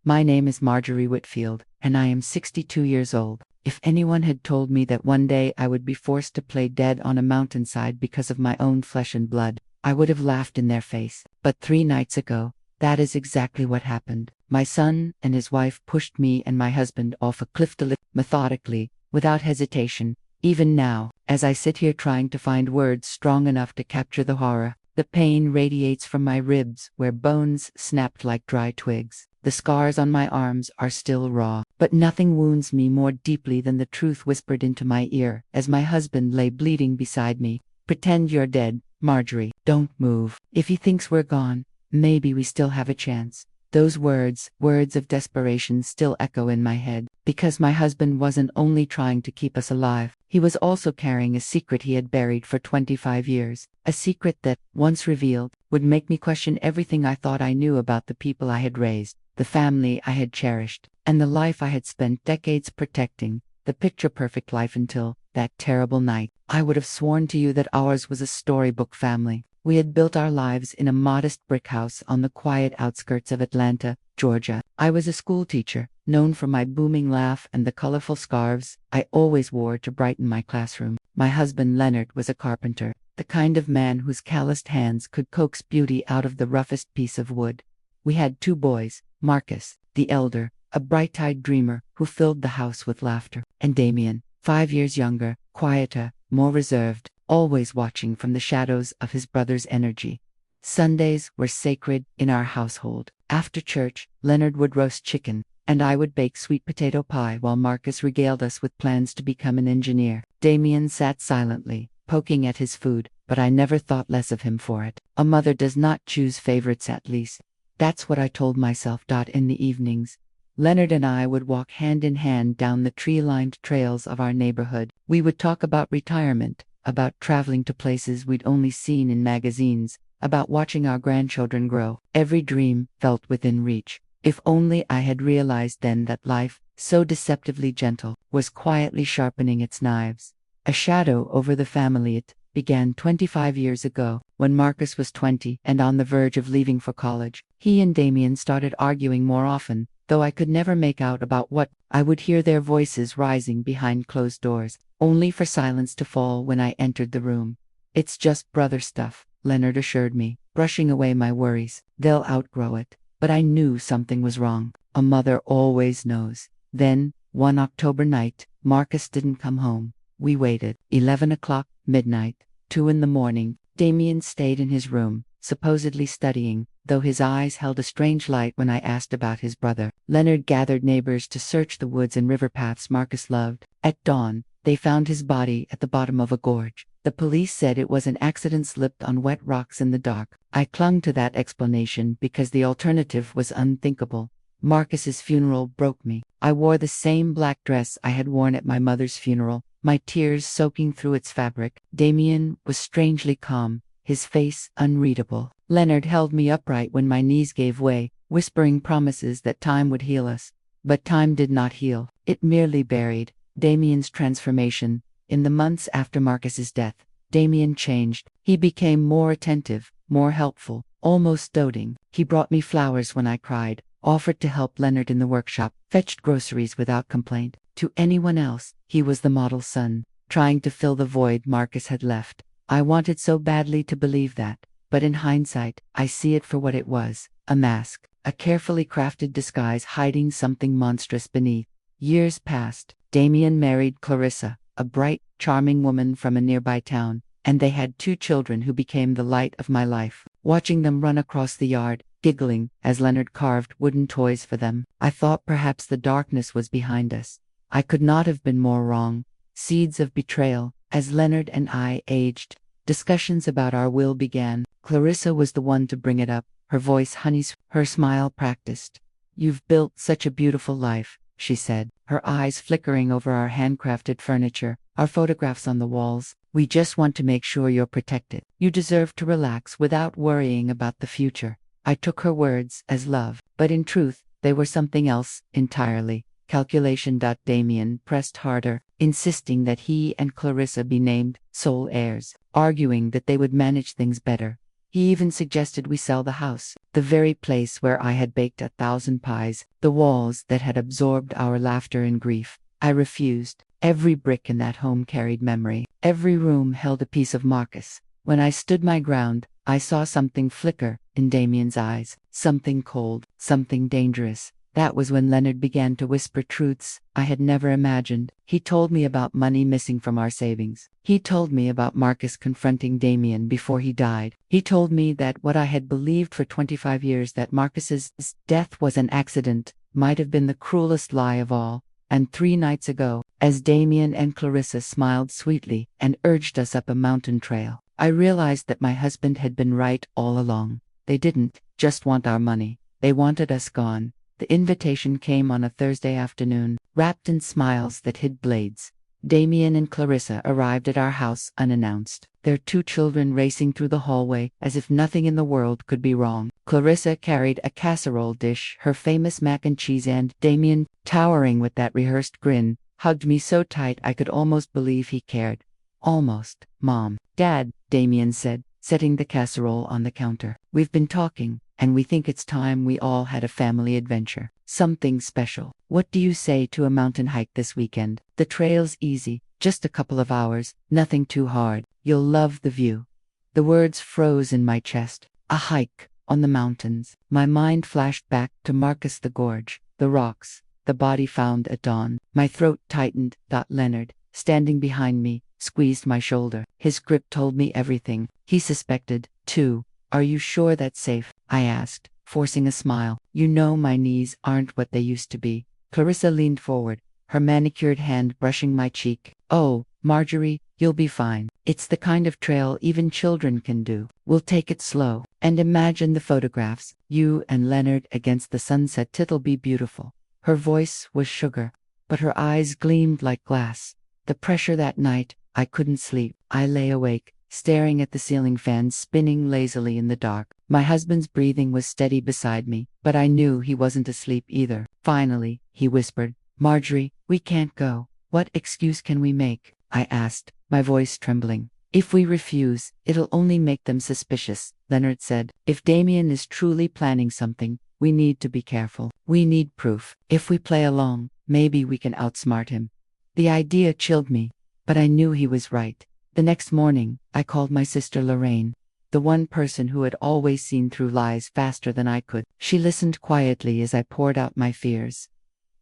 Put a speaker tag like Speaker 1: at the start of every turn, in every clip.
Speaker 1: My name is Marjorie Whitfield, and I am 62 years old. If anyone had told me that one day I would be forced to play dead on a mountainside because of my own flesh and blood, I would have laughed in their face. But 3 nights ago, that is exactly what happened. My son and his wife pushed me and my husband off a cliff to live methodically, without hesitation. Even now, as I sit here trying to find words strong enough to capture the horror, the pain radiates from my ribs where bones snapped like dry twigs. The scars on my arms are still raw, but nothing wounds me more deeply than the truth whispered into my ear as my husband lay bleeding beside me. Pretend you're dead, Marjorie. Don't move. If he thinks we're gone, maybe we still have a chance. Those words of desperation still echo in my head, because my husband wasn't only trying to keep us alive, he was also carrying a secret he had buried for 25 years. A secret that, once revealed, would make me question everything I thought I knew about the people I had raised, the family I had cherished, and the life I had spent decades protecting, the picture-perfect life until that terrible night. I would have sworn to you that ours was a storybook family. We had built our lives in a modest brick house on the quiet outskirts of Atlanta, Georgia. I was a school teacher, known for my booming laugh and the colorful scarves I always wore to brighten my classroom. My husband Leonard was a carpenter, the kind of man whose calloused hands could coax beauty out of the roughest piece of wood. We had 2 boys, Marcus, the elder, a bright-eyed dreamer who filled the house with laughter, and Damien, 5 years younger, quieter, more reserved, always watching from the shadows of his brother's energy. Sundays were sacred in our household. After church, Leonard would roast chicken, and I would bake sweet potato pie while Marcus regaled us with plans to become an engineer. Damien sat silently, poking at his food, but I never thought less of him for it. A mother does not choose favorites, at least. That's what I told myself. In the evenings, Leonard and I would walk hand in hand down the tree-lined trails of our neighborhood. We would talk about retirement, about traveling to places we'd only seen in magazines, about watching our grandchildren grow. Every dream felt within reach. If only I had realized then that life, so deceptively gentle, was quietly sharpening its knives. A shadow over the family. It began 25 years ago, when Marcus was 20 and on the verge of leaving for college. He and Damien started arguing more often, though I could never make out about what. I would hear their voices rising behind closed doors, only for silence to fall when I entered the room. "It's just brother stuff," Leonard assured me, brushing away my worries. "They'll outgrow it." But I knew something was wrong. A mother always knows. Then, one October night, Marcus didn't come home. We waited. 11 o'clock, midnight, 2 in the morning. Damien stayed in his room, supposedly studying, though his eyes held a strange light when I asked about his brother. Leonard gathered neighbors to search the woods and river paths Marcus loved. At dawn, they found his body at the bottom of a gorge. The police said it was an accident, slipped on wet rocks in the dark. I clung to that explanation because the alternative was unthinkable. Marcus's funeral broke me. I wore the same black dress I had worn at my mother's funeral, my tears soaking through its fabric. Damien was strangely calm, his face unreadable. Leonard held me upright when my knees gave way, whispering promises that time would heal us. But time did not heal. It merely buried Damien's transformation. In the months after Marcus's death, Damien changed. He became more attentive, more helpful, almost doting. He brought me flowers when I cried, offered to help Leonard in the workshop, fetched groceries without complaint. To anyone else, he was the model son, trying to fill the void Marcus had left. I wanted so badly to believe that, but in hindsight, I see it for what it was, a mask, a carefully crafted disguise hiding something monstrous beneath. Years passed. Damien married Clarissa, a bright, charming woman from a nearby town, and they had 2 children who became the light of my life. Watching them run across the yard, giggling, as Leonard carved wooden toys for them, I thought perhaps the darkness was behind us. I could not have been more wrong. Seeds of betrayal. As Leonard and I aged, discussions about our will began. Clarissa was the one to bring it up, her voice honey-sweet, her smile practiced. "You've built such a beautiful life," she said, her eyes flickering over our handcrafted furniture, our photographs on the walls. "We just want to make sure you're protected. You deserve to relax without worrying about the future." I took her words as love, but in truth, they were something else entirely. Calculation. Damien pressed harder, insisting that he and Clarissa be named sole heirs, arguing that they would manage things better. He even suggested we sell the house, the very place where I had baked 1,000 pies, the walls that had absorbed our laughter and grief. I refused. Every brick in that home carried memory. Every room held a piece of Marcus. When I stood my ground, I saw something flicker in Damien's eyes, something cold, something dangerous. That was when Leonard began to whisper truths I had never imagined. He told me about money missing from our savings. He told me about Marcus confronting Damien before he died. He told me that what I had believed for 25 years, that Marcus's death was an accident, might have been the cruelest lie of all. And 3 nights ago, as Damien and Clarissa smiled sweetly and urged us up a mountain trail, I realized that my husband had been right all along. They didn't just want our money. They wanted us gone. The invitation came on a Thursday afternoon, wrapped in smiles that hid blades. Damien and Clarissa arrived at our house unannounced, their 2 children racing through the hallway as if nothing in the world could be wrong. Clarissa carried a casserole dish, her famous mac and cheese, and Damien, towering with that rehearsed grin, hugged me so tight I could almost believe he cared. Almost. Mom. Dad, Damien said, setting the casserole on the counter. We've been talking, and we think it's time we all had a family adventure. Something special. What do you say to a mountain hike this weekend? The trail's easy, just a couple of hours, nothing too hard. You'll love the view. The words froze in my chest. A hike on the mountains. My mind flashed back to Marcus, the gorge, the rocks, the body found at dawn. My throat tightened. Leonard, standing behind me, squeezed my shoulder. His grip told me everything. He suspected, too. Are you sure that's safe? I asked, forcing a smile. You know my knees aren't what they used to be. Clarissa leaned forward, her manicured hand brushing my cheek. Oh, Marjorie, you'll be fine. It's the kind of trail even children can do. We'll take it slow. And imagine the photographs. You and Leonard against the sunset. It'll be beautiful. Her voice was sugar, but her eyes gleamed like glass. The pressure that night, I couldn't sleep. I lay awake, staring at the ceiling fan spinning lazily in the dark. My husband's breathing was steady beside me, but I knew he wasn't asleep either. Finally, he whispered, Marjorie, we can't go. What excuse can we make? I asked, my voice trembling. If we refuse, it'll only make them suspicious, Leonard said. If Damien is truly planning something, we need to be careful. We need proof. If we play along, maybe we can outsmart him. The idea chilled me, but I knew he was right. The next morning, I called my sister Lorraine, the one person who had always seen through lies faster than I could. She listened quietly as I poured out my fears.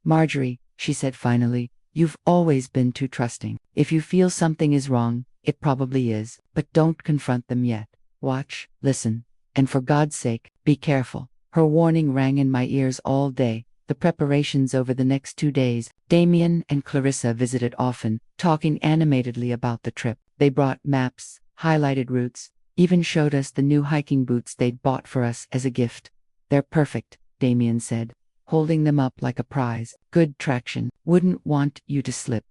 Speaker 1: Marjorie, she said finally, you've always been too trusting. If you feel something is wrong, it probably is, but don't confront them yet. Watch, listen, and for God's sake, be careful. Her warning rang in my ears all day. The preparations over the next 2 days, Damien and Clarissa visited often, talking animatedly about the trip. They brought maps, highlighted routes, even showed us the new hiking boots they'd bought for us as a gift. They're perfect, Damien said, holding them up like a prize. Good traction. Wouldn't want you to slip.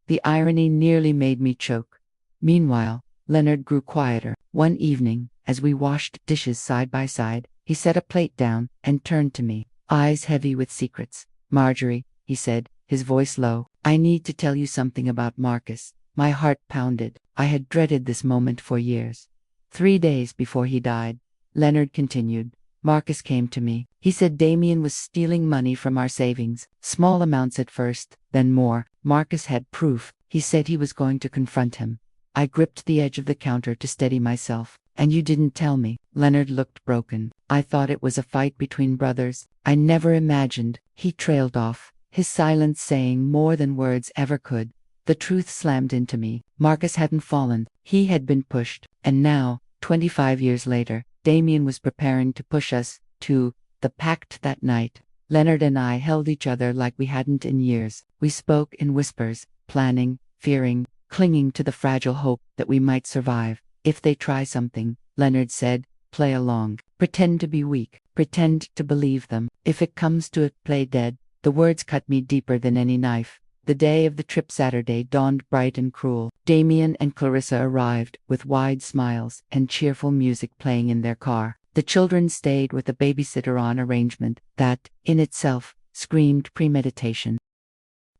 Speaker 1: The irony nearly made me choke. Meanwhile, Leonard grew quieter. One evening, as we washed dishes side by side, he set a plate down and turned to me, eyes heavy with secrets. Marjorie, he said, his voice low, I need to tell you something about Marcus. My heart pounded. I had dreaded this moment for years. 3 days before he died, Leonard continued, Marcus came to me. He said Damien was stealing money from our savings, small amounts at first, then more. Marcus had proof. He said he was going to confront him. I gripped the edge of the counter to steady myself. And you didn't tell me. Leonard looked broken. I thought it was a fight between brothers. I never imagined. He trailed off, his silence saying more than words ever could. The truth slammed into me. Marcus hadn't fallen. He had been pushed. And now, 25 years later, Damien was preparing to push us, to the pact that night. Leonard and I held each other like we hadn't in years. We spoke in whispers, planning, fearing, clinging to the fragile hope that we might survive. If they try something, Leonard said, play along. Pretend to be weak. Pretend to believe them. If it comes to it, play dead. The words cut me deeper than any knife. The day of the trip, Saturday, dawned bright and cruel. Damien and Clarissa arrived, with wide smiles and cheerful music playing in their car. The children stayed with a babysitter on arrangement that, in itself, screamed premeditation.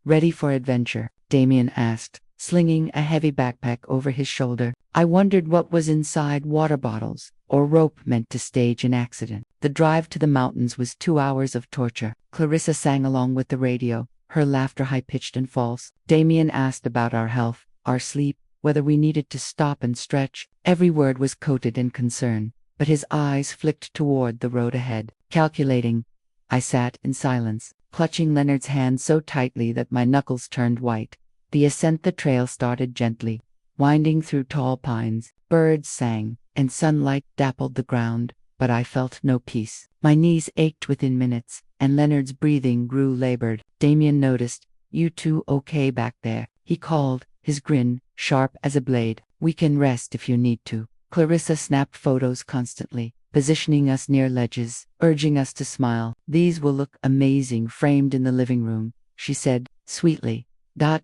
Speaker 1: Ready for adventure? Damien asked, slinging a heavy backpack over his shoulder. I wondered what was inside. Water bottles, or rope meant to stage an accident. The drive to the mountains was 2 hours of torture. Clarissa sang along with the radio, her laughter high-pitched and false. Damien asked about our health, our sleep, whether we needed to stop and stretch. Every word was coated in concern, but his eyes flicked toward the road ahead, calculating. I sat in silence, clutching Leonard's hand so tightly that my knuckles turned white. The ascent the trail started gently, winding through tall pines. Birds sang, and sunlight dappled the ground, but I felt no peace. My knees ached within minutes, and Leonard's breathing grew labored. Damien noticed. "You two okay back there?" he called, his grin sharp as a blade. "We can rest if you need to." Clarissa snapped photos constantly, positioning us near ledges, urging us to smile. "These will look amazing framed in the living room," she said, sweetly.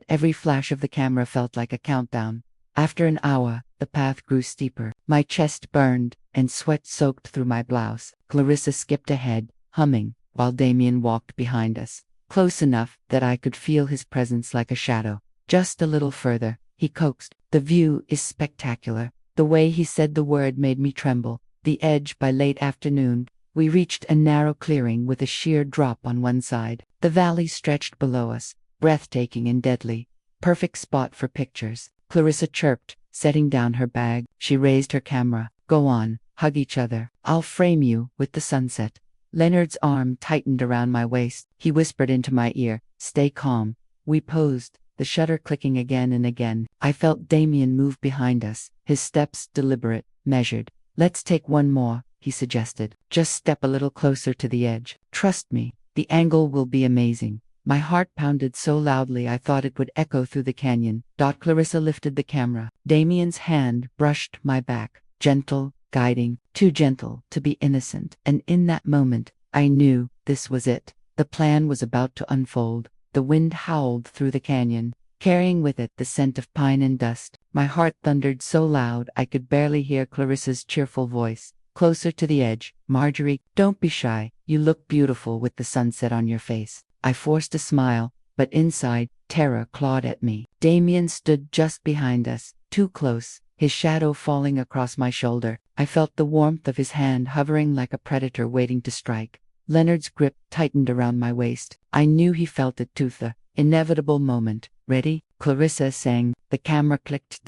Speaker 1: Every flash of the camera felt like a countdown. After an hour, the path grew steeper. My chest burned, and sweat soaked through my blouse. Clarissa skipped ahead, humming, while Damien walked behind us, close enough that I could feel his presence like a shadow. "Just a little further," he coaxed. "The view is spectacular." The way he said the word made me tremble. The edge. By late afternoon, we reached a narrow clearing with a sheer drop on one side. The valley stretched below us, breathtaking and deadly. Perfect spot for pictures. Clarissa chirped, setting down her bag. She raised her camera. "Go on, hug each other. I'll frame you with the sunset." Leonard's arm tightened around my waist. He whispered into my ear, "Stay calm." We posed, the shutter clicking again and again. I felt Damien move behind us, his steps deliberate, measured. "Let's take one more," he suggested. "Just step a little closer to the edge. Trust me, the angle will be amazing." My heart pounded so loudly I thought it would echo through the canyon. Clarissa lifted the camera. Damien's hand brushed my back, gentle, guiding, too gentle to be innocent. And in that moment, I knew this was it. The plan was about to unfold. The wind howled through the canyon, carrying with it the scent of pine and dust. My heart thundered so loud I could barely hear Clarissa's cheerful voice. "Closer to the edge, Marjorie. Don't be shy. You look beautiful with the sunset on your face." I forced a smile, but inside, terror clawed at me. Damien stood just behind us, too close, his shadow falling across my shoulder. I felt the warmth of his hand hovering like a predator waiting to strike. Leonard's grip tightened around my waist. I knew he felt it too. The inevitable moment. "Ready?" Clarissa sang. The camera clicked.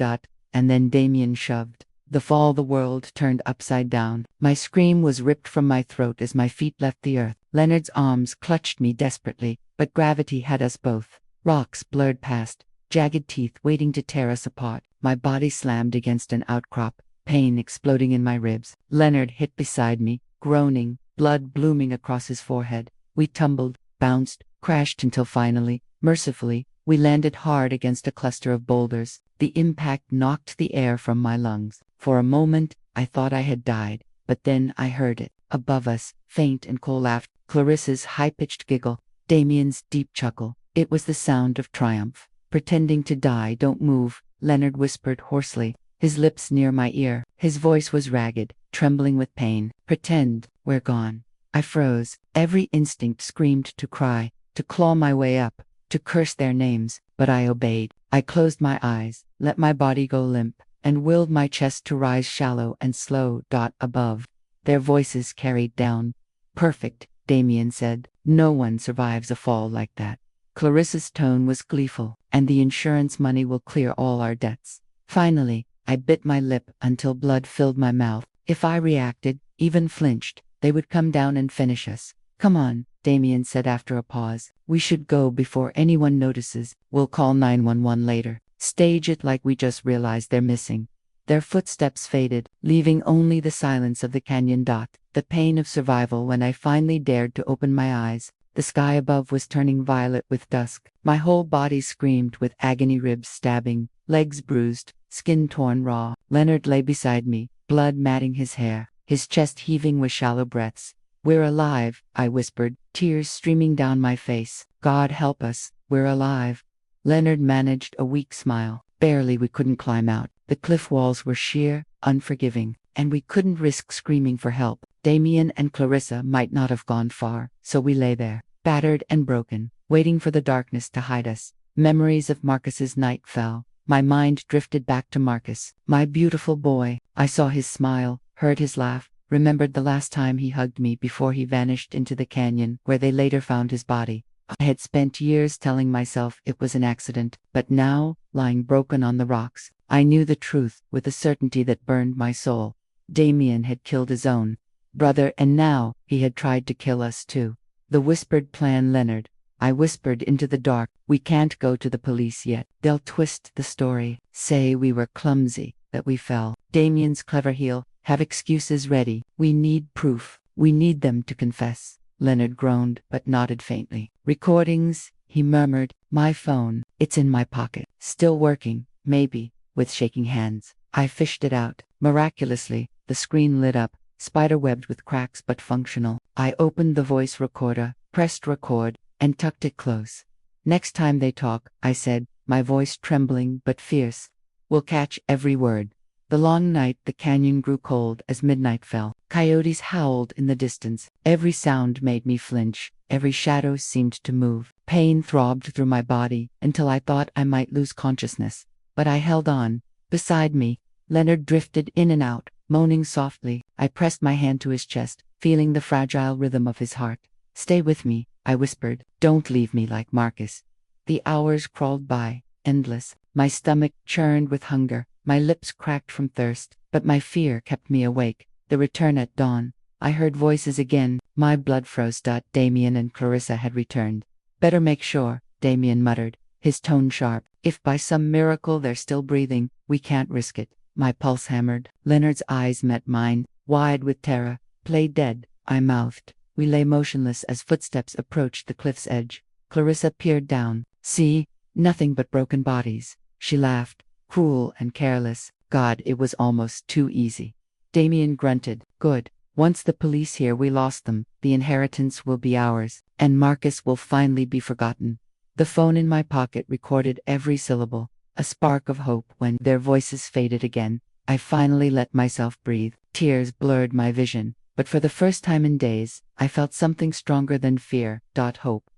Speaker 1: And then Damien shoved. The world turned upside down. My scream was ripped from my throat as my feet left the earth. Leonard's arms clutched me desperately, but gravity had us both. Rocks blurred past, jagged teeth waiting to tear us apart. My body slammed against an outcrop, pain exploding in my ribs. Leonard hit beside me, groaning, blood blooming across his forehead. We tumbled, bounced, crashed until finally, mercifully, we landed hard against a cluster of boulders. The impact knocked the air from my lungs. For a moment, I thought I had died, but then I heard it. Above us, faint and cold laughed, Clarissa's high-pitched giggle, Damien's deep chuckle. It was the sound of triumph. "Pretending to die, don't move," Leonard whispered hoarsely, his lips near my ear. His voice was ragged, trembling with pain. "Pretend, we're gone." I froze. Every instinct screamed to cry, to claw my way up, to curse their names, but I obeyed. I closed my eyes, let my body go limp, and willed my chest to rise shallow and slow. Above, their voices carried down. "Perfect," Damien said. "No one survives a fall like that." Clarissa's tone was gleeful. "And the insurance money will clear all our debts." Finally, I bit my lip until blood filled my mouth. If I reacted, even flinched, they would come down and finish us. "Come on," Damien said after a pause. "We should go before anyone notices. We'll call 911 later. Stage it like we just realized they're missing." Their footsteps faded, leaving only the silence of the canyon. The pain of survival when I finally dared to open my eyes. The sky above was turning violet with dusk. My whole body screamed with agony, ribs stabbing, legs bruised, skin torn raw. Leonard lay beside me, blood matting his hair, his chest heaving with shallow breaths. "We're alive," I whispered, tears streaming down my face. "God help us, we're alive." Leonard managed a weak smile. "Barely. We couldn't climb out. The cliff walls were sheer, unforgiving, and we couldn't risk screaming for help. Damien and Clarissa might not have gone far, so we lay there, battered and broken, waiting for the darkness to hide us. Memories of Marcus's night fell. My mind drifted back to Marcus, my beautiful boy. I saw his smile, heard his laugh, remembered the last time he hugged me before he vanished into the canyon where they later found his body. I had spent years telling myself it was an accident, but now, lying broken on the rocks, I knew the truth with a certainty that burned my soul. Damien had killed his own brother, and now he had tried to kill us too. The whispered plan, Leonard. I whispered into the dark. We can't go to the police yet. They'll twist the story, say we were clumsy, that we fell. Damien's clever heel, have excuses ready. We need proof. We need them to confess. Leonard groaned, but nodded faintly. Recordings, he murmured. My phone, it's in my pocket. Still working, maybe, with shaking hands. I fished it out. Miraculously, the screen lit up, spider-webbed with cracks but functional. I opened the voice recorder, pressed record, and tucked it close. Next time they talk, I said, my voice trembling but fierce, we'll catch every word. The long night, the canyon grew cold as midnight fell. Coyotes howled in the distance. Every sound made me flinch. Every shadow seemed to move. Pain throbbed through my body until I thought I might lose consciousness. But I held on. Beside me, Leonard drifted in and out, moaning softly. I pressed my hand to his chest, feeling the fragile rhythm of his heart. Stay with me, I whispered. Don't leave me like Marcus. The hours crawled by, endless. My stomach churned with hunger. My lips cracked from thirst, but my fear kept me awake. The return at dawn. I heard voices again. My blood froze. Damien and Clarissa had returned. Better make sure, Damien muttered, his tone sharp. If by some miracle they're still breathing, we can't risk it. My pulse hammered. Leonard's eyes met mine, wide with terror. Play dead, I mouthed. We lay motionless as footsteps approached the cliff's edge. Clarissa peered down. See, nothing but broken bodies. She laughed. Cruel and careless. God, it was almost too easy. Damien grunted. Good. Once the police hear we lost them, the inheritance will be ours, and Marcus will finally be forgotten. The phone in my pocket recorded every syllable, a spark of hope when their voices faded again. I finally let myself breathe. Tears blurred my vision, but for the first time in days, I felt something stronger than fear. Hope.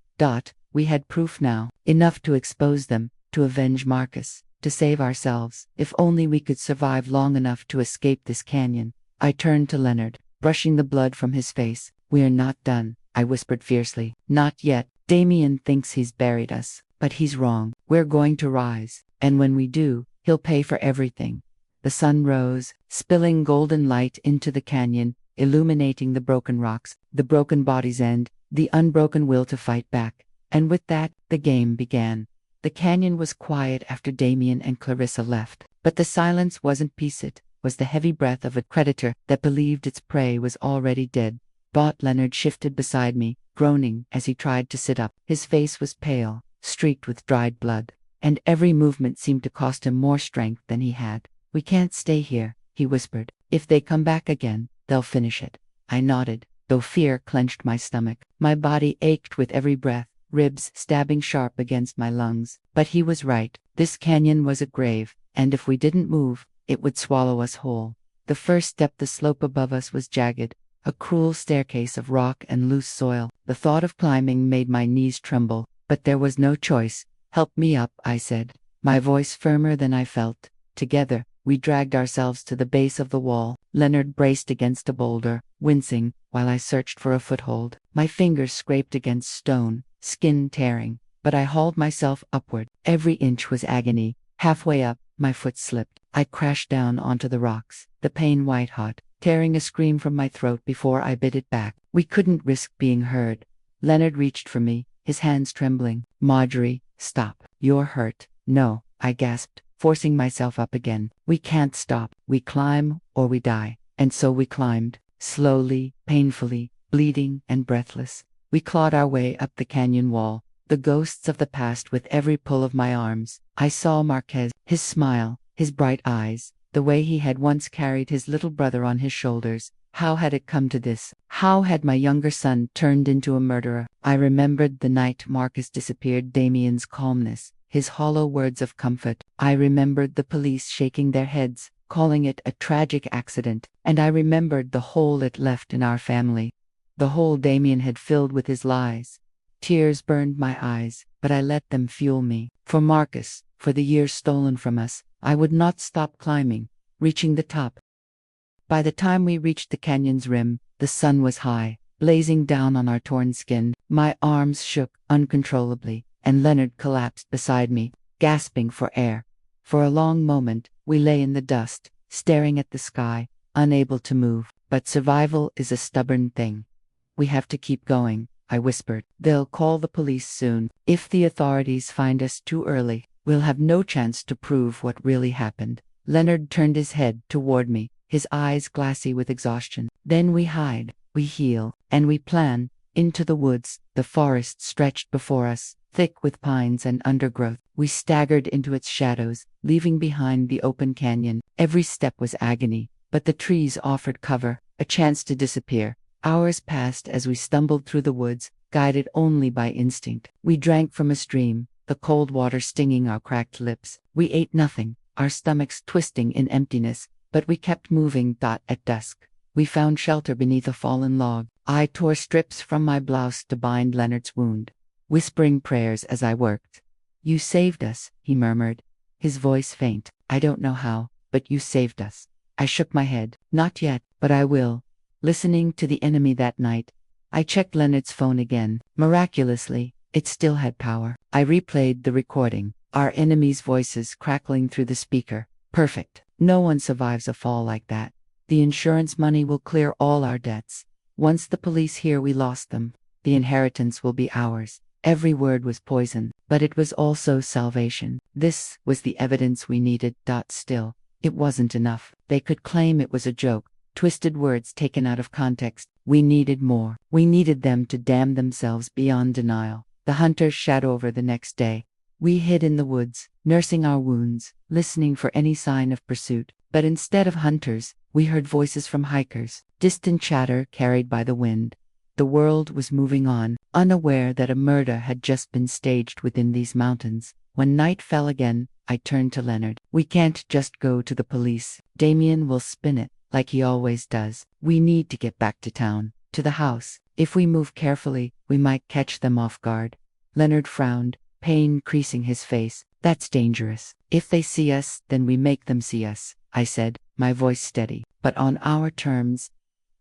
Speaker 1: We had proof now, enough to expose them, to avenge Marcus. To save ourselves, if only we could survive long enough to escape this canyon. I turned to Leonard, brushing the blood from his face. We're not done, I whispered fiercely. Not yet. Damien thinks he's buried us, but he's wrong. We're going to rise, and when we do, he'll pay for everything. The sun rose, spilling golden light into the canyon, illuminating the broken rocks, the broken bodies and the unbroken will to fight back. And with that, the game began. The canyon was quiet after Damien and Clarissa left, but the silence wasn't peace. It was the heavy breath of a predator that believed its prey was already dead. Leonard shifted beside me, groaning as he tried to sit up. His face was pale, streaked with dried blood, and every movement seemed to cost him more strength than he had. We can't stay here, he whispered. If they come back again, they'll finish it. I nodded, though fear clenched my stomach. My body ached with every breath, ribs stabbing sharp against my lungs. But he was right. This canyon was a grave, and if we didn't move, it would swallow us whole. The first step, the slope above us was jagged, a cruel staircase of rock and loose soil. The thought of climbing made my knees tremble, but there was no choice. Help me up, I said, my voice firmer than I felt. Together, we dragged ourselves to the base of the wall. Leonard braced against a boulder, wincing, while I searched for a foothold. My fingers scraped against stone, skin tearing, but I hauled myself upward. Every inch was agony. Halfway up, my foot slipped. I crashed down onto the rocks, the pain white-hot, tearing a scream from my throat before I bit it back. We couldn't risk being heard. Leonard reached for me, his hands trembling. Marjorie, stop. You're hurt. No, I gasped, forcing myself up again. We can't stop. We climb or we die. And so we climbed, slowly, painfully, bleeding and breathless. We clawed our way up the canyon wall, the ghosts of the past with every pull of my arms. I saw Marquez, his smile, his bright eyes, the way he had once carried his little brother on his shoulders. How had it come to this? How had my younger son turned into a murderer? I remembered the night Marcus disappeared, Damien's calmness, his hollow words of comfort. I remembered the police shaking their heads, calling it a tragic accident, and I remembered the hole it left in our family. The hole Damien had filled with his lies. Tears burned my eyes, but I let them fuel me. For Marcus, for the years stolen from us, I would not stop climbing. Reaching the top, By the time we reached the canyon's rim, the sun was high, blazing down on our torn skin. My arms shook uncontrollably, and Leonard collapsed beside me, gasping for air. For a long moment, we lay in the dust, staring at the sky, unable to move. But survival is a stubborn thing. "We have to keep going," I whispered. "They'll call the police soon. If the authorities find us too early, we'll have no chance to prove what really happened." Leonard turned his head toward me, his eyes glassy with exhaustion. "Then we hide, we heal, and we plan." Into the woods, the forest stretched before us, thick with pines and undergrowth. We staggered into its shadows, leaving behind the open canyon. Every step was agony, but the trees offered cover, a chance to disappear. Hours passed as we stumbled through the woods, guided only by instinct. We drank from a stream, the cold water stinging our cracked lips. We ate nothing, our stomachs twisting in emptiness, but we kept moving. At dusk, we found shelter beneath a fallen log. I tore strips from my blouse to bind Leonard's wound, whispering prayers as I worked. "You saved us," he murmured, his voice faint. "I don't know how, but you saved us." I shook my head. "Not yet, but I will." Listening to the enemy that night, I checked Leonard's phone again. Miraculously, it still had power. I replayed the recording, our enemies' voices crackling through the speaker. Perfect. No one survives a fall like that. The insurance money will clear all our debts. Once the police hear we lost them, the inheritance will be ours. Every word was poison, but it was also salvation. This was the evidence we needed. Still, it wasn't enough. They could claim it was a joke, twisted words taken out of context. We needed more. We needed them to damn themselves beyond denial. The hunters shot over the next day. We hid in the woods, nursing our wounds, listening for any sign of pursuit. But instead of hunters, we heard voices from hikers, distant chatter carried by the wind. The world was moving on, unaware that a murder had just been staged within these mountains. When night fell again, I turned to Leonard. "We can't just go to the police. Damien will spin it, like he always does. We need to get back to town, to the house. If we move carefully, we might catch them off guard." Leonard frowned, pain creasing his face. "That's dangerous. If they see us, then we make them see us," I said, my voice steady. "But on our terms."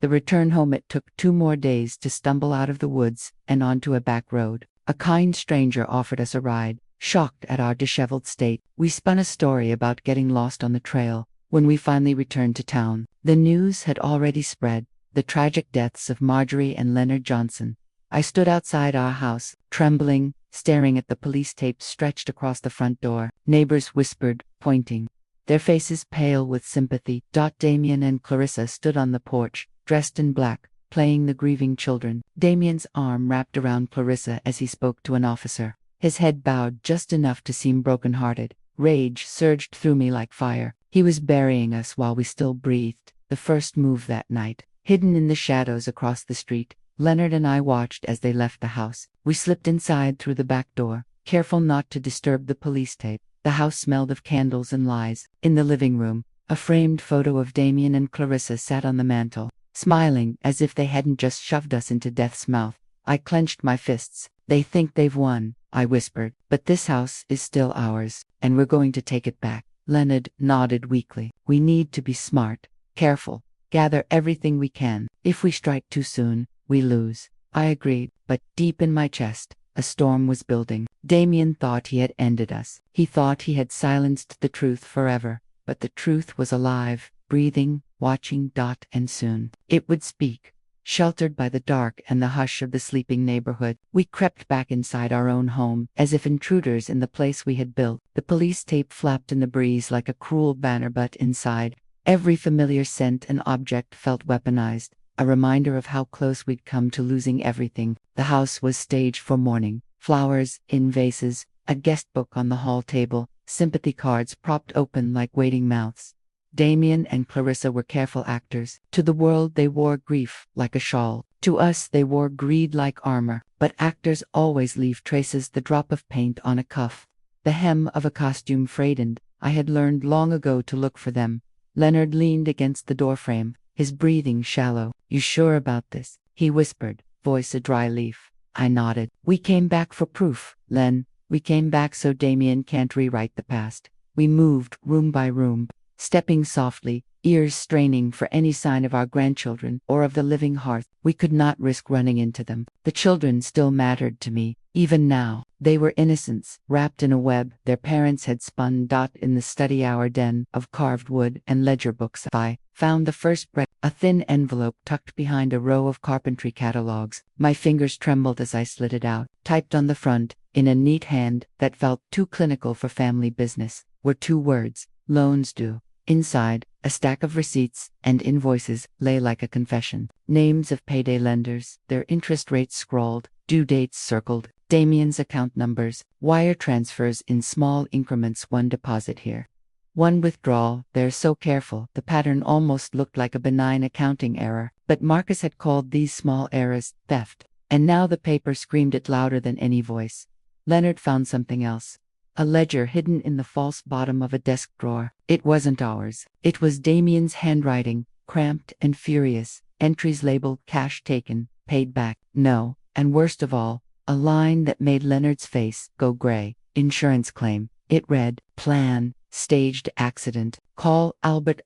Speaker 1: The return home, it took 2 more days to stumble out of the woods and onto a back road. A kind stranger offered us a ride. Shocked at our disheveled state, we spun a story about getting lost on the trail. When we finally returned to town, the news had already spread, the tragic deaths of Marjorie and Leonard Johnson. I stood outside our house, trembling, staring at the police tape stretched across the front door. Neighbors whispered, pointing, their faces pale with sympathy. Damien and Clarissa stood on the porch, dressed in black, playing the grieving children. Damien's arm wrapped around Clarissa as he spoke to an officer. His head bowed just enough to seem broken-hearted. Rage surged through me like fire. He was burying us while we still breathed. The first move that night. Hidden in the shadows across the street, Leonard and I watched as they left the house. We slipped inside through the back door, careful not to disturb the police tape. The house smelled of candles and lies. In the living room, a framed photo of Damien and Clarissa sat on the mantel, smiling as if they hadn't just shoved us into death's mouth. I clenched my fists. "They think they've won," I whispered, "but this house is still ours, and we're going to take it back." Leonard nodded weakly. "We need to be smart, careful, gather everything we can. If we strike too soon, we lose." I agreed, but deep in my chest, a storm was building. Damien thought he had ended us. He thought he had silenced the truth forever, but the truth was alive, breathing, watching. And soon, it would speak. Sheltered by the dark and the hush of the sleeping neighborhood, we crept back inside our own home, as if intruders in the place we had built. The police tape flapped in the breeze like a cruel banner, but inside, every familiar scent and object felt weaponized, a reminder of how close we'd come to losing everything. The house was staged for mourning, flowers in vases, a guest book on the hall table, sympathy cards propped open like waiting mouths. Damien and Clarissa were careful actors. To the world they wore grief like a shawl. To us they wore greed like armor. But actors always leave traces, the drop of paint on a cuff, the hem of a costume frayed. I had learned long ago to look for them. Leonard leaned against the doorframe, his breathing shallow. "You sure about this?" he whispered, voice a dry leaf. I nodded. "We came back for proof, Len. We came back so Damien can't rewrite the past." We moved room by room, stepping softly, ears straining for any sign of our grandchildren or of the living hearth. We could not risk running into them. The children still mattered to me, even now. They were innocents, wrapped in a web their parents had spun. In the study hour den of carved wood and ledger books, I found the first bread, a thin envelope tucked behind a row of carpentry catalogs. My fingers trembled as I slid it out. Typed on the front, in a neat hand that felt too clinical for family business, were 2 words: loans due. Inside, a stack of receipts and invoices lay like a confession. Names of payday lenders, their interest rates scrawled, due dates circled, Damien's account numbers, wire transfers in small increments, 1 deposit here, 1 withdrawal there. So careful, the pattern almost looked like a benign accounting error. But Marcus had called these small errors theft. And now the paper screamed it louder than any voice. Leonard found something else. A ledger hidden in the false bottom of a desk drawer. It wasn't ours. It was Damien's handwriting, cramped and furious. Entries labeled cash taken, paid back, no, and worst of all, a line that made Leonard's face go gray. Insurance claim. It read, plan, staged accident, call Albert.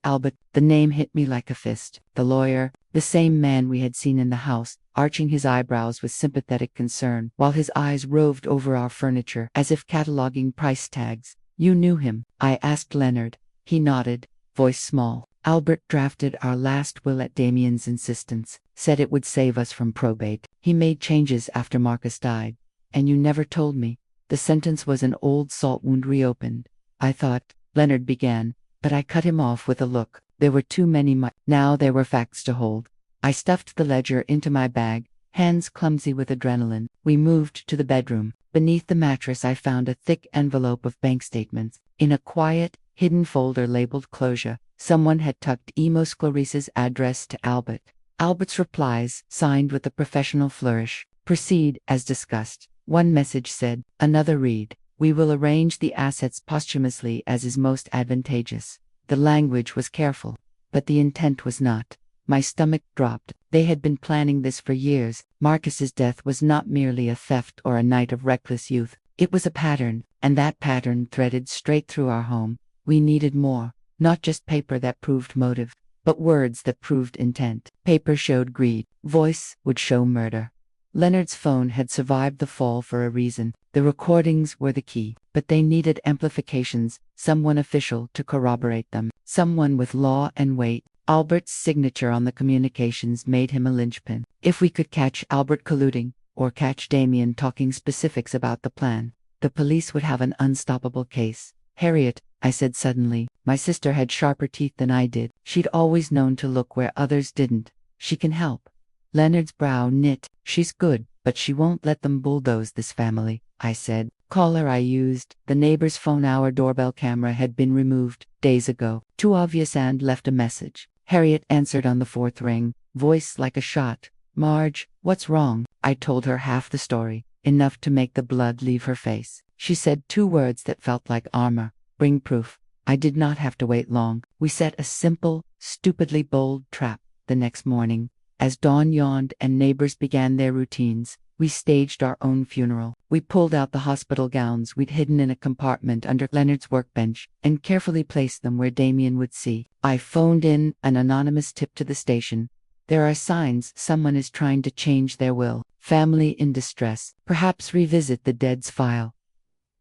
Speaker 1: The name hit me like a fist. The lawyer, the same man we had seen in the house, arching his eyebrows with sympathetic concern, while his eyes roved over our furniture as if cataloging price tags. You knew him? I asked Leonard. He nodded, voice small. Albert drafted our last will at Damien's insistence, said it would save us from probate. He made changes after Marcus died. And you never told me. The sentence was an old salt wound reopened. I thought, Leonard began, but I cut him off with a look. There were too many now there were facts to hold. I stuffed the ledger into my bag, hands clumsy with adrenaline. We moved to the bedroom. Beneath the mattress I found a thick envelope of bank statements. In a quiet, hidden folder labeled closure, someone had tucked Emos Clarissa's address to Albert. Albert's replies, signed with a professional flourish. Proceed as discussed. One message said, another read. We will arrange the assets posthumously as is most advantageous. The language was careful, but the intent was not. My stomach dropped. They had been planning this for years. Marcus's death was not merely a theft or a night of reckless youth. It was a pattern, and that pattern threaded straight through our home. We needed more, not just paper that proved motive, but words that proved intent. Paper showed greed. Voice would show murder. Leonard's phone had survived the fall for a reason. The recordings were the key, but they needed amplifications, someone official to corroborate them, someone with law and weight. Albert's signature on the communications made him a linchpin. If we could catch Albert colluding, or catch Damien talking specifics about the plan, the police would have an unstoppable case. Harriet, I said suddenly, my sister had sharper teeth than I did. She'd always known to look where others didn't. She can help. Leonard's brow knit. She's good, but she won't let them bulldoze this family, I said. Caller I used. The neighbor's phone. Our doorbell camera had been removed days ago. Too obvious, and left a message. Harriet answered on the 4th ring, voice like a shot. Marge, what's wrong? I told her half the story, enough to make the blood leave her face. She said 2 words that felt like armor. Bring proof. I did not have to wait long. We set a simple, stupidly bold trap. The next morning, as dawn yawned and neighbors began their routines, we staged our own funeral. We pulled out the hospital gowns we'd hidden in a compartment under Leonard's workbench and carefully placed them where Damien would see. I phoned in an anonymous tip to the station. There are signs someone is trying to change their will. Family in distress. Perhaps revisit the dead's file.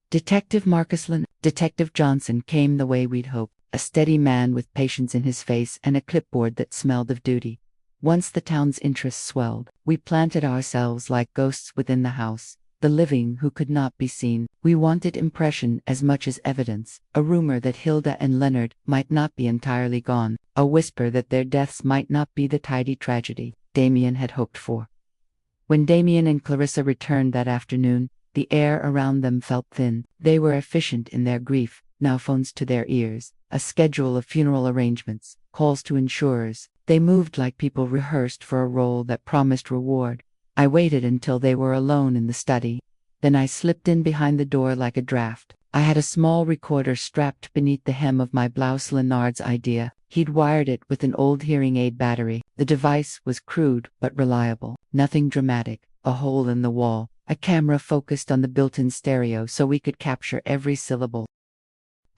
Speaker 1: Detective Detective Johnson came the way we'd hoped. A steady man with patience in his face and a clipboard that smelled of duty. Once the town's interest swelled, we planted ourselves like ghosts within the house, the living who could not be seen. We wanted impression as much as evidence, a rumor that Hilda and Leonard might not be entirely gone, a whisper that their deaths might not be the tidy tragedy Damien had hoped for. When Damien and Clarissa returned that afternoon, the air around them felt thin. They were efficient in their grief, now phones to their ears, a schedule of funeral arrangements, calls to insurers. They moved like people rehearsed for a role that promised reward. I waited until they were alone in the study. Then I slipped in behind the door like a draft. I had a small recorder strapped beneath the hem of my blouse. Leonard's idea. He'd wired it with an old hearing aid battery. The device was crude but reliable. Nothing dramatic. A hole in the wall. A camera focused on the built-in stereo so we could capture every syllable.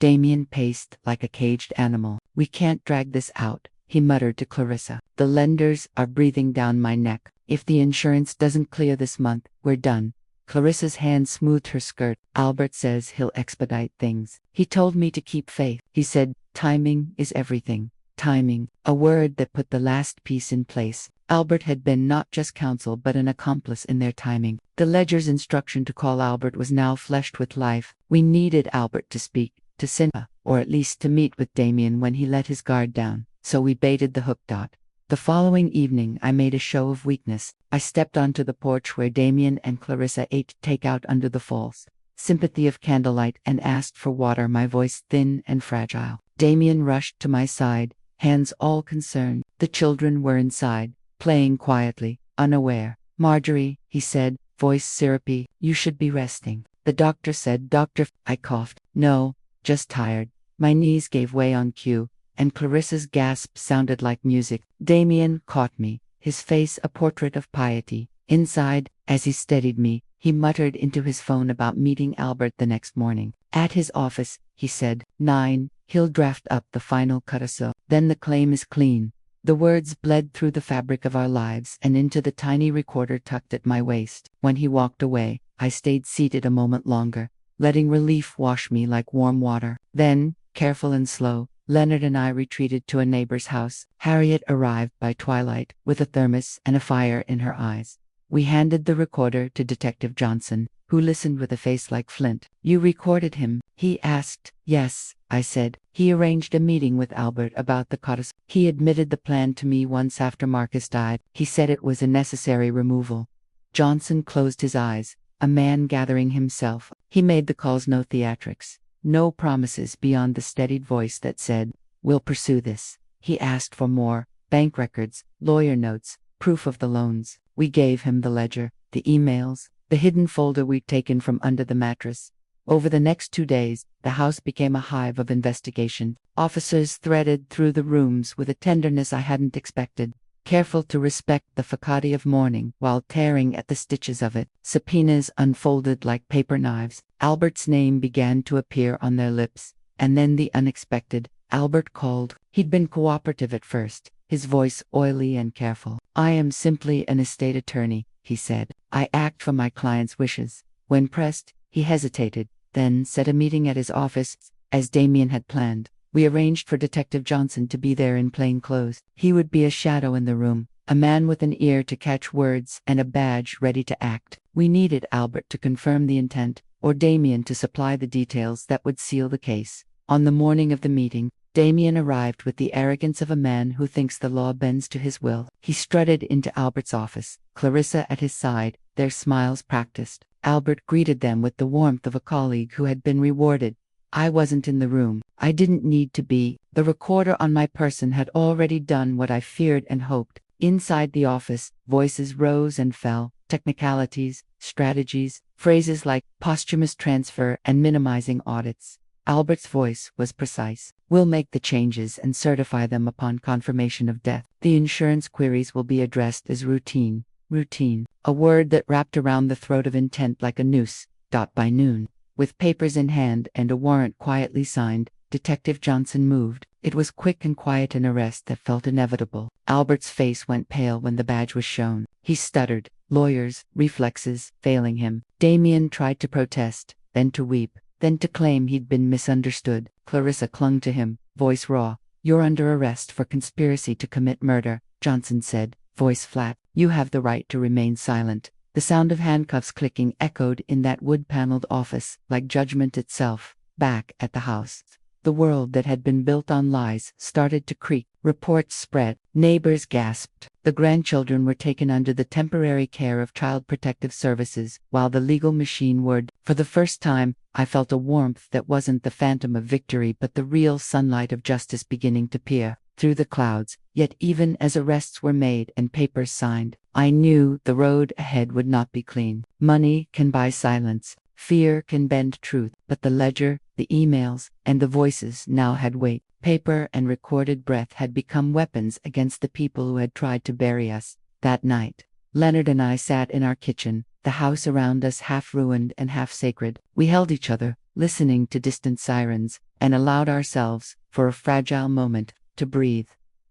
Speaker 1: Damien paced like a caged animal. We can't drag this out, he muttered to Clarissa. The lenders are breathing down my neck. If the insurance doesn't clear this month, we're done. Clarissa's hand smoothed her skirt. Albert says he'll expedite things. He told me to keep faith. He said, timing is everything. Timing, a word that put the last piece in place. Albert had been not just counsel but an accomplice in their timing. The ledger's instruction to call Albert was now fleshed with life. We needed Albert to speak, to Cinna, or at least to meet with Damien when he let his guard down. So we baited the hook. The following evening I made a show of weakness. I stepped onto the porch where Damien and Clarissa ate takeout under the false sympathy of candlelight and asked for water, my voice thin and fragile. Damien rushed to my side, hands all concerned. The children were inside, playing quietly, unaware. Marjorie, he said, voice syrupy, you should be resting. The doctor said, Doctor, I coughed. No, just tired. My knees gave way on cue, and Clarissa's gasp sounded like music. Damien caught me, his face a portrait of piety. Inside, as he steadied me, he muttered into his phone about meeting Albert the next morning. At his office, he said, 9, he'll draft up the final cut or so. Then the claim is clean. The words bled through the fabric of our lives and into the tiny recorder tucked at my waist. When he walked away, I stayed seated a moment longer, letting relief wash me like warm water. Then, careful and slow, Leonard and I retreated to a neighbor's house. Harriet arrived by twilight, with a thermos and a fire in her eyes. We handed the recorder to Detective Johnson, who listened with a face like flint. You recorded him? He asked. Yes, I said. He arranged a meeting with Albert about the cottage. He admitted the plan to me once after Marcus died. He said it was a necessary removal. Johnson closed his eyes, a man gathering himself. He made the calls, no theatrics. No promises beyond the steadied voice that said, we'll pursue this. He asked for more, bank records, lawyer notes, proof of the loans. We gave him the ledger, the emails, the hidden folder we'd taken from under the mattress. Over the next 2 days, the house became a hive of investigation. Officers threaded through the rooms with a tenderness I hadn't expected, careful to respect the facade of mourning while tearing at the stitches of it. Subpoenas unfolded like paper knives. Albert's name began to appear on their lips, and then the unexpected. Albert called. He'd been cooperative at first, his voice oily and careful. I am simply an estate attorney, he said. I act for my client's wishes. When pressed, he hesitated, then set a meeting at his office, as Damien had planned. We arranged for Detective Johnson to be there in plain clothes. He would be a shadow in the room, a man with an ear to catch words and a badge ready to act. We needed Albert to confirm the intent, or Damien to supply the details that would seal the case. On the morning of the meeting, Damien arrived with the arrogance of a man who thinks the law bends to his will. He strutted into Albert's office, Clarissa at his side, their smiles practiced. Albert greeted them with the warmth of a colleague who had been rewarded. I wasn't in the room. I didn't need to be. The recorder on my person had already done what I feared and hoped. Inside the office, voices rose and fell, technicalities, strategies, phrases like posthumous transfer and minimizing audits. Albert's voice was precise. We'll make the changes and certify them upon confirmation of death. The insurance queries will be addressed as routine. Routine, a word that wrapped around the throat of intent like a noose. By noon, with papers in hand and a warrant quietly signed, Detective Johnson moved. It was quick and quiet, an arrest that felt inevitable. Albert's face went pale when the badge was shown. He stuttered, lawyers, reflexes, failing him. Damien tried to protest, then to weep, then to claim he'd been misunderstood. Clarissa clung to him, voice raw. You're under arrest for conspiracy to commit murder, Johnson said, voice flat. You have the right to remain silent. The sound of handcuffs clicking echoed in that wood-paneled office, like judgment itself. Back at the house, the world that had been built on lies started to creak. Reports spread. Neighbors gasped. The grandchildren were taken under the temporary care of Child Protective Services, while the legal machine whirred. For the first time, I felt a warmth that wasn't the phantom of victory but the real sunlight of justice beginning to peer through the clouds. Yet even as arrests were made and papers signed, I knew the road ahead would not be clean. Money can buy silence. Fear can bend truth. But the ledger, the emails, and the voices now had weight. Paper and recorded breath had become weapons against the people who had tried to bury us. That night, Leonard and I sat in our kitchen, the house around us half ruined and half sacred. We held each other, listening to distant sirens, and allowed ourselves, for a fragile moment, to breathe.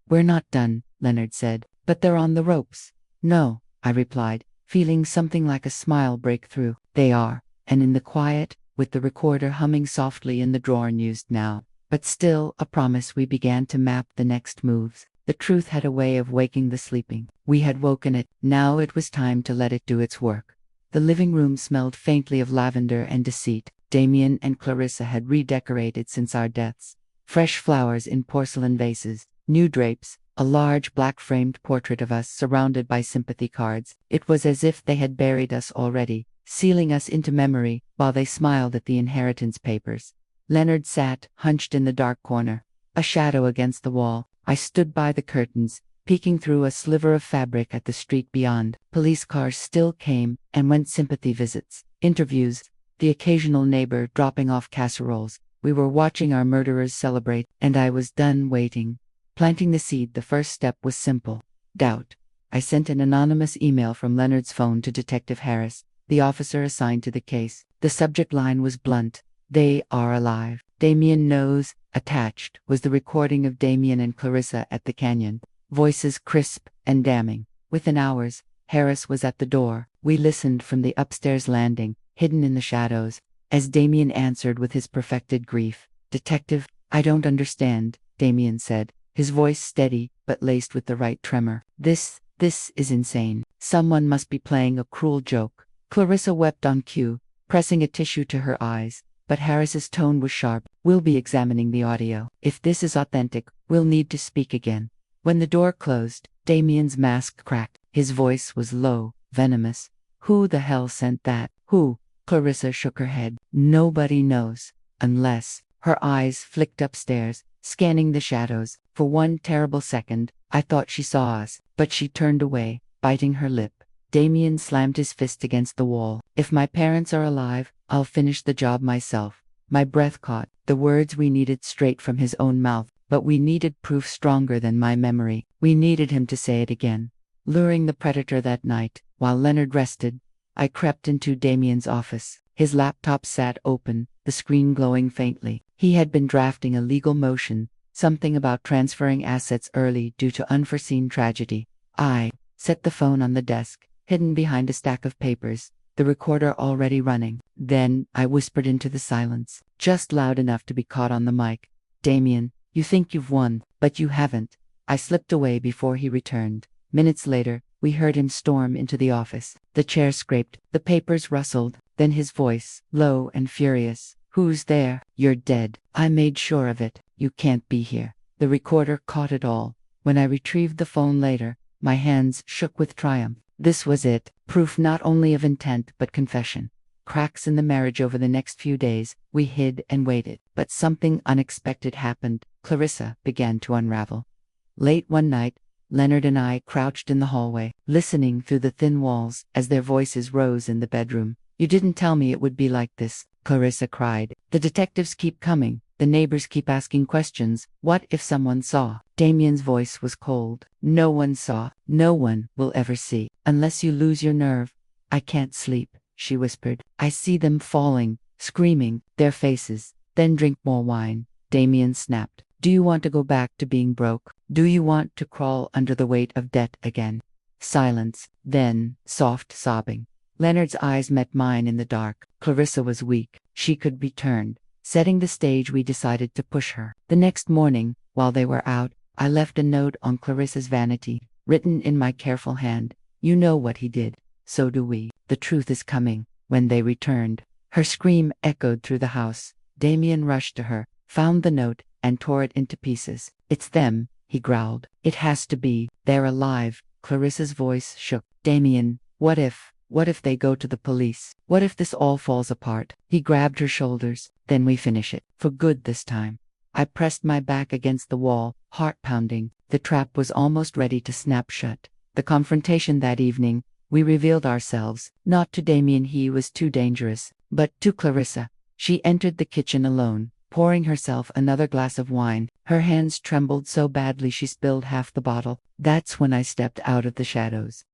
Speaker 1: "We're not done," Leonard said. "But they're on the ropes." "No," I replied, feeling something like a smile break through. "They are." And in the quiet, with the recorder humming softly in the drawer unused now, but still a promise, we began to map the next moves. The truth had a way of waking the sleeping. We had woken it, now it was time to let it do its work. The living room smelled faintly of lavender and deceit. Damien and Clarissa had redecorated since our deaths. Fresh flowers in porcelain vases, new drapes, a large black-framed portrait of us surrounded by sympathy cards. It was as if they had buried us already, sealing us into memory, while they smiled at the inheritance papers. Leonard sat, hunched in the dark corner, a shadow against the wall. I stood by the curtains, peeking through a sliver of fabric at the street beyond. Police cars still came and went, sympathy visits, interviews, the occasional neighbor dropping off casseroles. We were watching our murderers celebrate, and I was done waiting. Planting the seed, the first step was simple. Doubt. I sent an anonymous email from Leonard's phone to Detective Harris, the officer assigned to the case. The subject line was blunt: "They are alive." Damien knows. Attached was the recording of Damien and Clarissa at the canyon, voices crisp and damning. Within hours, Harris was at the door. We listened from the upstairs landing, hidden in the shadows, as Damien answered with his perfected grief. "Detective, I don't understand," Damien said, his voice steady but laced with the right tremor. This is insane. Someone must be playing a cruel joke." Clarissa wept on cue, pressing a tissue to her eyes, but Harris's tone was sharp. "We'll be examining the audio. If this is authentic, we'll need to speak again." When the door closed, Damien's mask cracked. His voice was low, venomous. "Who the hell sent that? Who?" Clarissa shook her head. "Nobody knows. Unless..." Her eyes flicked upstairs, scanning the shadows. For one terrible second, I thought she saw us, but she turned away, biting her lip. Damien slammed his fist against the wall. "If my parents are alive, I'll finish the job myself." My breath caught, the words we needed straight from his own mouth, but we needed proof stronger than my memory. We needed him to say it again. Luring the predator that night, while Leonard rested, I crept into Damien's office. His laptop sat open, the screen glowing faintly. He had been drafting a legal motion, something about transferring assets early due to unforeseen tragedy. I set the phone on the desk, hidden behind a stack of papers, the recorder already running. Then I whispered into the silence, just loud enough to be caught on the mic. "Damien, you think you've won, but you haven't." I slipped away before he returned. Minutes later, we heard him storm into the office. The chair scraped, the papers rustled, then his voice, low and furious. "Who's there? You're dead. I made sure of it. You can't be here." The recorder caught it all. When I retrieved the phone later, my hands shook with triumph. This was it, proof not only of intent but confession. Cracks in the marriage. Over the next few days, we hid and waited. But something unexpected happened. Clarissa began to unravel. Late one night, Leonard and I crouched in the hallway, listening through the thin walls as their voices rose in the bedroom. "You didn't tell me it would be like this," Clarissa cried. "The detectives keep coming. The neighbors keep asking questions. What if someone saw?" Damien's voice was cold. "No one saw. No one will ever see. Unless you lose your nerve." "I can't sleep," she whispered. "I see them falling, screaming, their faces." "Then drink more wine," Damien snapped. "Do you want to go back to being broke? Do you want to crawl under the weight of debt again?" Silence, then soft sobbing. Leonard's eyes met mine in the dark. Clarissa was weak. She could be turned. Setting the stage, we decided to push her. The next morning, while they were out, I left a note on Clarissa's vanity, written in my careful hand. "You know what he did. So do we. The truth is coming." When they returned, her scream echoed through the house. Damien rushed to her, found the note, and tore it into pieces. "It's them," he growled. "It has to be. They're alive." Clarissa's voice shook. "Damien, what if they go to the police? What if this all falls apart?" He grabbed her shoulders. "Then we finish it. For good this time." I pressed my back against the wall, heart pounding. The trap was almost ready to snap shut. The confrontation that evening, we revealed ourselves, not to Damien, he was too dangerous, but to Clarissa. She entered the kitchen alone, pouring herself another glass of wine. Her hands trembled so badly she spilled half the bottle. That's when I stepped out of the shadows.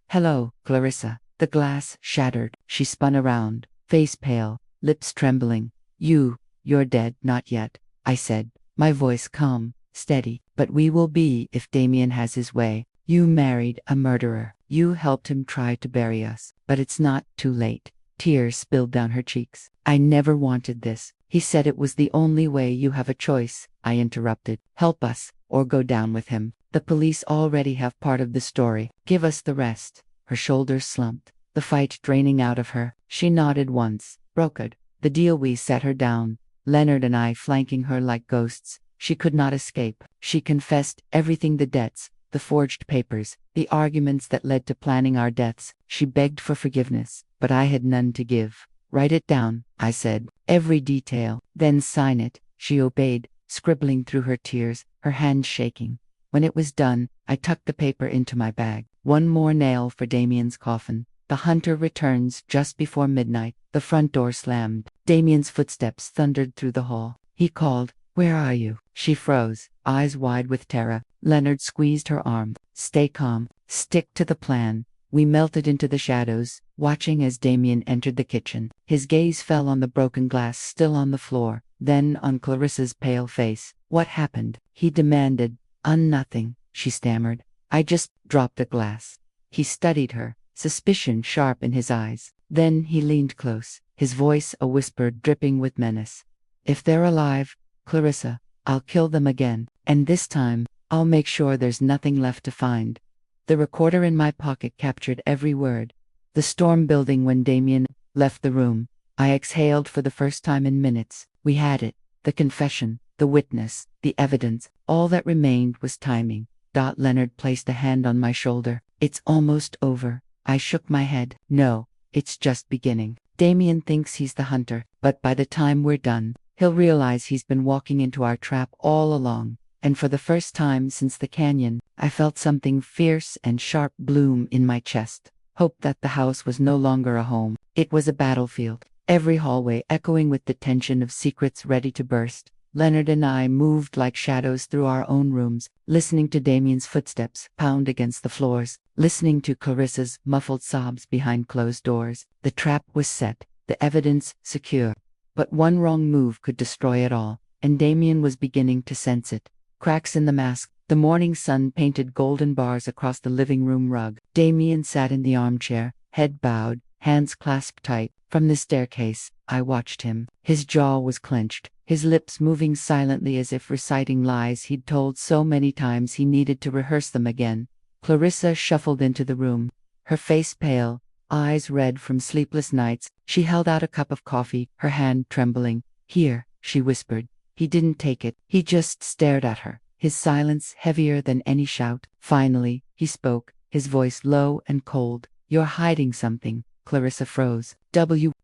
Speaker 1: "Hello, Clarissa." The glass shattered. She spun around, face pale, lips trembling. You're dead, not yet, I said, my voice calm, steady. But we will be if Damien has his way. You married a murderer. You helped him try to bury us. But it's not too late. Tears spilled down her cheeks. I never wanted this. He said it was the only way. You have a choice, I interrupted. Help us, or go down with him. The police already have part of the story. Give us the rest. Her shoulders slumped, the fight draining out of her. She nodded once. Brokered. The deal. We sat her down, Leonard and I flanking her like ghosts. She could not escape. She confessed everything: the debts, the forged papers, the arguments that led to planning our deaths. She begged for forgiveness, but I had none to give. Write it down, I said, every detail, then sign it. She obeyed, scribbling through her tears, her hands shaking. When it was done, I tucked the paper into my bag. One more nail for Damien's coffin. The hunter returns just before midnight. The front door slammed. Damien's footsteps thundered through the hall. He called, "Where are you?" She froze, eyes wide with terror. Leonard squeezed her arm. Stay calm. Stick to the plan. We melted into the shadows, watching as Damien entered the kitchen. His gaze fell on the broken glass still on the floor, then on Clarissa's pale face. What happened? He demanded. Nothing, she stammered. I just dropped a glass. He studied her, suspicion sharp in his eyes. Then he leaned close, his voice a whisper dripping with menace. If they're alive, Clarissa, I'll kill them again, and this time, I'll make sure there's nothing left to find. The recorder in my pocket captured every word. The storm building when Damien left the room. I exhaled for the first time in minutes. We had it. The confession, the witness, the evidence. All that remained was timing. Leonard placed a hand on my shoulder. It's almost over. I shook my head. No, it's just beginning. Damien thinks he's the hunter, but by the time we're done, he'll realize he's been walking into our trap all along. And for the first time since the canyon, I felt something fierce and sharp bloom in my chest. Hope that the house was no longer a home. It was a battlefield, every hallway echoing with the tension of secrets ready to burst. Leonard and I moved like shadows through our own rooms, listening to Damien's footsteps pound against the floors, listening to Clarissa's muffled sobs behind closed doors. The trap was set, the evidence secure. But one wrong move could destroy it all, and Damien was beginning to sense it. Cracks in the mask, the morning sun painted golden bars across the living room rug. Damien sat in the armchair, head bowed, hands clasped tight. From the staircase, I watched him. His jaw was clenched, his lips moving silently as if reciting lies he'd told so many times he needed to rehearse them again. Clarissa shuffled into the room, her face pale, eyes red from sleepless nights. She held out a cup of coffee, her hand trembling. Here, she whispered. He didn't take it. He just stared at her, his silence heavier than any shout. Finally, he spoke, his voice low and cold. You're hiding something. Clarissa froze.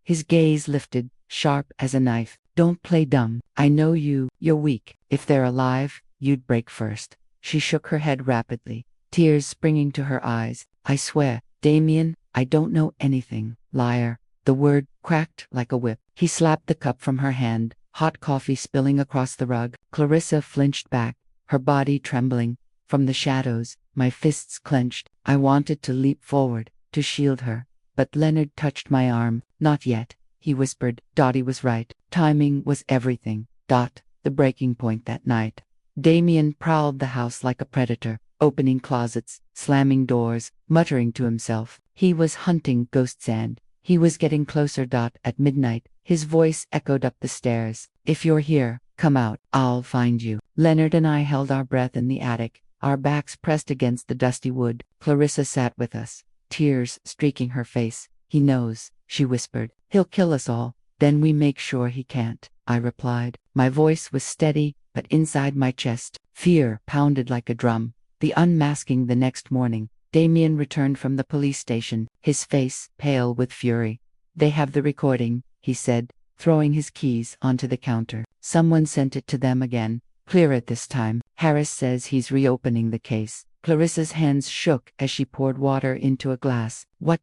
Speaker 1: His gaze lifted, sharp as a knife. Don't play dumb. I know you're weak. If they're alive, you'd break first. She shook her head rapidly, tears springing to her eyes. I swear, Damien, I don't know anything. Liar. The word cracked like a whip. He slapped the cup from her hand, hot coffee spilling across the rug. Clarissa flinched back, her body trembling. From the shadows, my fists clenched. I wanted to leap forward, to shield her. But Leonard touched my arm. Not yet, he whispered. Dottie was right. Timing was everything. The breaking point that night. Damien prowled the house like a predator, opening closets, slamming doors, muttering to himself. He was hunting ghosts and he was getting closer. At midnight, his voice echoed up the stairs. If you're here, come out. I'll find you. Leonard and I held our breath in the attic, our backs pressed against the dusty wood. Clarissa sat with us, tears streaking her face. He knows, she whispered. He'll kill us all. Then we make sure he can't, I replied. My voice was steady, but inside my chest, fear pounded like a drum. The unmasking the next morning, Damien returned from the police station, his face pale with fury. They have the recording, he said, throwing his keys onto the counter. Someone sent it to them again. Clear it this time. Harris says he's reopening the case. Clarissa's hands shook as she poured water into a glass. What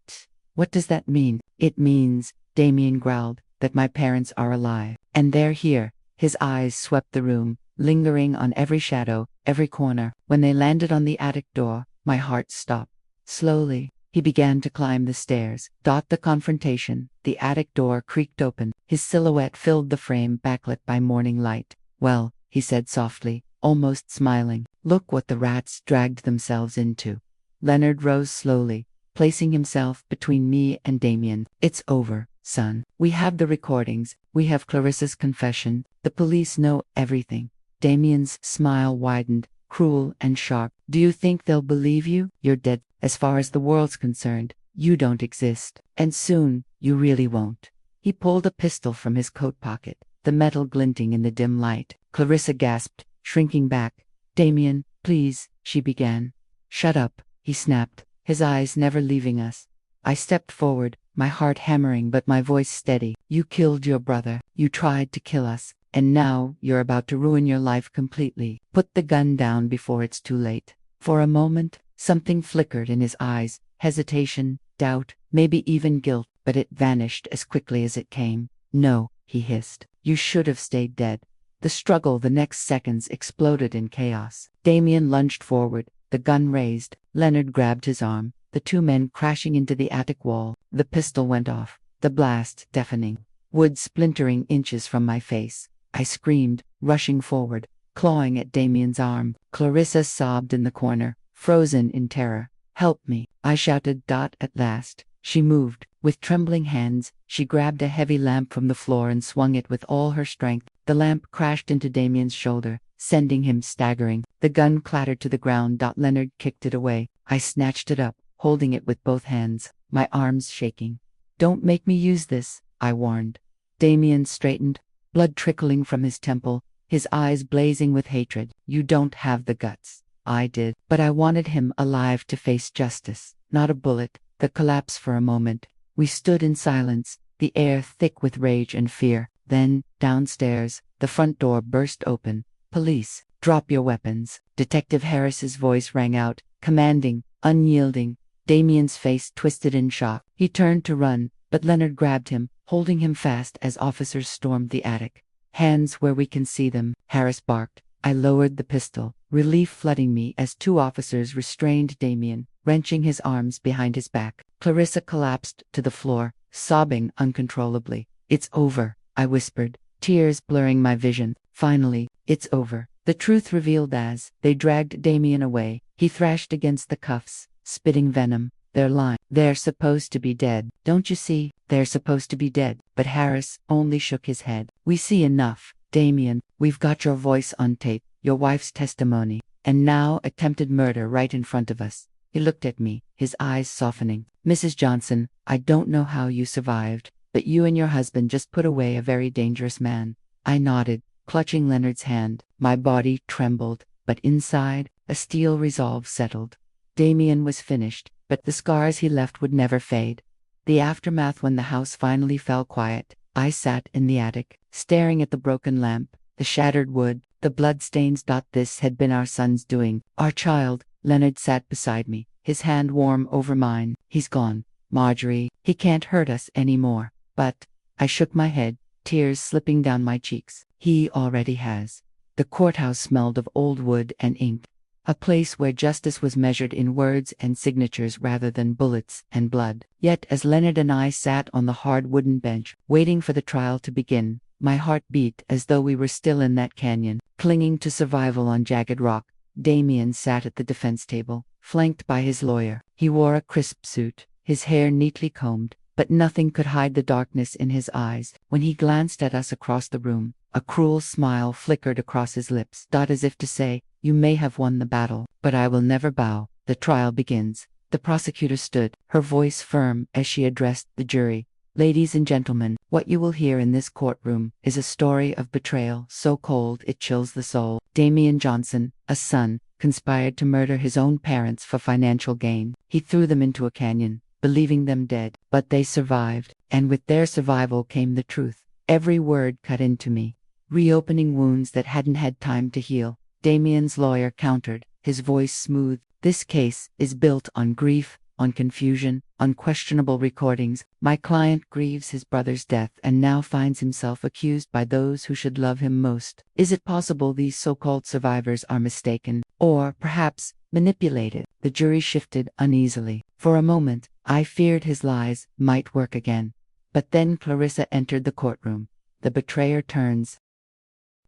Speaker 1: does that mean? It means, Damien growled, that my parents are alive. And they're here. His eyes swept the room, lingering on every shadow, every corner. When they landed on the attic door, my heart stopped. Slowly, he began to climb the stairs. The confrontation. The attic door creaked open. His silhouette filled the frame backlit by morning light. "Well," he said softly, almost smiling, "look what the rats dragged themselves into." Leonard rose slowly, placing himself between me and Damien. "It's over, son. We have the recordings. We have Clarissa's confession. The police know everything." Damien's smile widened, cruel and sharp. "Do you think they'll believe you? You're dead. As far as the world's concerned, you don't exist. And soon, you really won't." He pulled a pistol from his coat pocket, the metal glinting in the dim light. Clarissa gasped, shrinking back. "Damien, please," she began. "Shut up," he snapped, his eyes never leaving us. I stepped forward, my heart hammering but my voice steady. "You killed your brother. You tried to kill us. And now you're about to ruin your life completely. Put the gun down before it's too late." For a moment, something flickered in his eyes, hesitation, doubt, maybe even guilt, but it vanished as quickly as it came. "No," he hissed. "You should have stayed dead." The struggle the next seconds exploded in chaos. Damien lunged forward, the gun raised. Leonard grabbed his arm, the two men crashing into the attic wall. The pistol went off, the blast deafening. Wood splintering inches from my face. I screamed, rushing forward, clawing at Damien's arm. Clarissa sobbed in the corner, frozen in terror. "Help me," I shouted. At last, she moved. With trembling hands, she grabbed a heavy lamp from the floor and swung it with all her strength. The lamp crashed into Damien's shoulder, sending him staggering. The gun clattered to the ground. Leonard kicked it away. I snatched it up, holding it with both hands, my arms shaking. "Don't make me use this," I warned. Damien straightened, blood trickling from his temple, his eyes blazing with hatred. "You don't have the guts." I did, but I wanted him alive to face justice, not a bullet. The collapse for a moment. We stood in silence, the air thick with rage and fear. Then, downstairs, the front door burst open. "Police, drop your weapons." Detective Harris's voice rang out, commanding, unyielding. Damien's face twisted in shock. He turned to run, but Leonard grabbed him, holding him fast as officers stormed the attic. "Hands where we can see them," Harris barked. I lowered the pistol, relief flooding me as two officers restrained Damien, wrenching his arms behind his back. Clarissa collapsed to the floor, sobbing uncontrollably. "It's over," I whispered, tears blurring my vision. "Finally, it's over." The truth revealed as they dragged Damien away. He thrashed against the cuffs, spitting venom. "They're lying. They're supposed to be dead. Don't you see? They're supposed to be dead." But Harris only shook his head. "We see enough. Damien, we've got your voice on tape, your wife's testimony, and now attempted murder right in front of us." He looked at me, his eyes softening. "Mrs. Johnson, I don't know how you survived, but you and your husband just put away a very dangerous man." I nodded, clutching Leonard's hand. My body trembled, but inside, a steel resolve settled. Damien was finished, but the scars he left would never fade. The aftermath. When the house finally fell quiet, I sat in the attic, staring at the broken lamp, the shattered wood, the bloodstains. This had been our son's doing, our child. Leonard sat beside me, his hand warm over mine. "He's gone, Marjorie. He can't hurt us anymore." "But," I shook my head, tears slipping down my cheeks, "he already has." The courthouse smelled of old wood and ink, a place where justice was measured in words and signatures rather than bullets and blood. Yet as Leonard and I sat on the hard wooden bench, waiting for the trial to begin, my heart beat as though we were still in that canyon, clinging to survival on jagged rock. Damien sat at the defense table, flanked by his lawyer. He wore a crisp suit, his hair neatly combed, but nothing could hide the darkness in his eyes. When he glanced at us across the room, a cruel smile flickered across his lips. As if to say, "You may have won the battle, but I will never bow." "The trial begins." The prosecutor stood, her voice firm as she addressed the jury. "Ladies and gentlemen, what you will hear in this courtroom is a story of betrayal so cold it chills the soul. Damien Johnson, a son, conspired to murder his own parents for financial gain. He threw them into a canyon, believing them dead, but they survived, and with their survival came the truth. Every word cut into me, reopening wounds that hadn't had time to heal. Damien's lawyer countered, his voice smooth. "This case is built on grief, on confusion, on questionable recordings. My client grieves his brother's death and now finds himself accused by those who should love him most. Is it possible these so-called survivors are mistaken, or perhaps manipulated?" The jury shifted uneasily. For a moment, I feared his lies might work again. But then Clarissa entered the courtroom. The betrayer turns.